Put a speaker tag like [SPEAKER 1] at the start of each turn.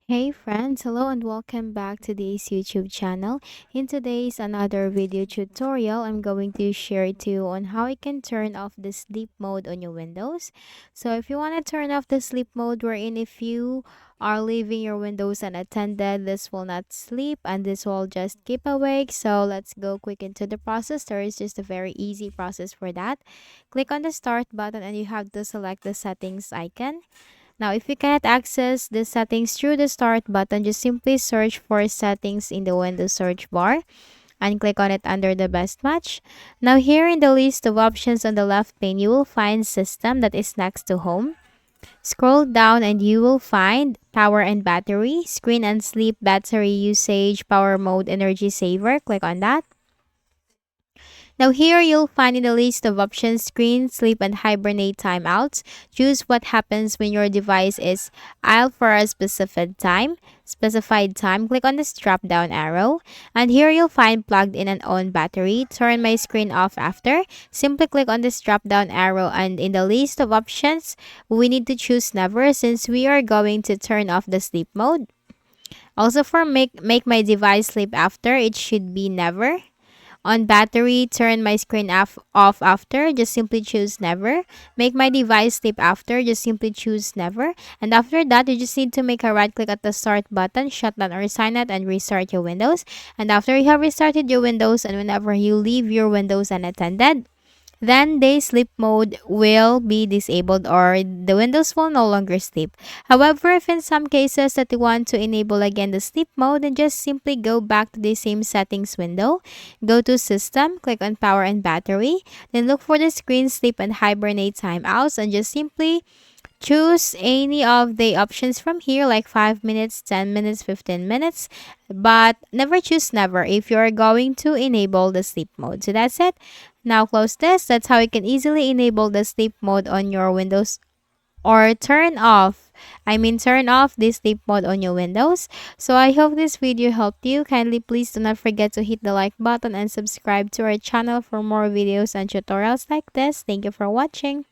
[SPEAKER 1] Hey friends, hello and welcome back to this YouTube channel. In today's another video tutorial, I'm going to share to you on how you can turn off the sleep mode on your Windows. So if you want to turn off the sleep mode wherein if you are leaving your Windows unattended, this will not sleep and this will just keep awake. So let's go quick into the process. There is just a very easy process for that. Click on the start button and you have to select the settings icon. Now, if you cannot access the settings through the start button, just simply search for settings in the Windows search bar and click on it under the best match. Now, here in the list of options on the left pane, you will find system that is next to home. Scroll down and you will find power and battery, screen and sleep, battery usage, power mode, energy saver. Click on that. Now here you'll find in the list of options screen, sleep, and hibernate timeouts. Choose what happens when your device is idle for a specified time. Click on this drop down arrow. And here you'll find plugged in and on battery. Turn my screen off after. Simply click on this drop down arrow and in the list of options, we need to choose never since we are going to turn off the sleep mode. Also for make my device sleep after, it should be never. On battery, turn my screen off after, just simply choose never. Make my device sleep after, just simply choose never. And after that, you just need to make a right click at the start button, shut down or sign out and restart your Windows. And after you have restarted your Windows and whenever you leave your Windows unattended, then the sleep mode will be disabled or the Windows will no longer sleep. However, if in some cases that you want to enable again the sleep mode, then just simply go back to the same settings window. Go to System, click on Power and Battery, then look for the screen sleep and hibernate timeouts and just simply choose any of the options from here like 5 minutes, 10 minutes, 15 minutes, but never choose never if you're going to enable the sleep mode. So that's it. Now close this. That's how you can easily enable the sleep mode on your Windows or turn off the sleep mode on your Windows. So I hope this video helped you. Kindly please do not forget to hit the like button and subscribe to our channel for more videos and tutorials like this. Thank you for watching.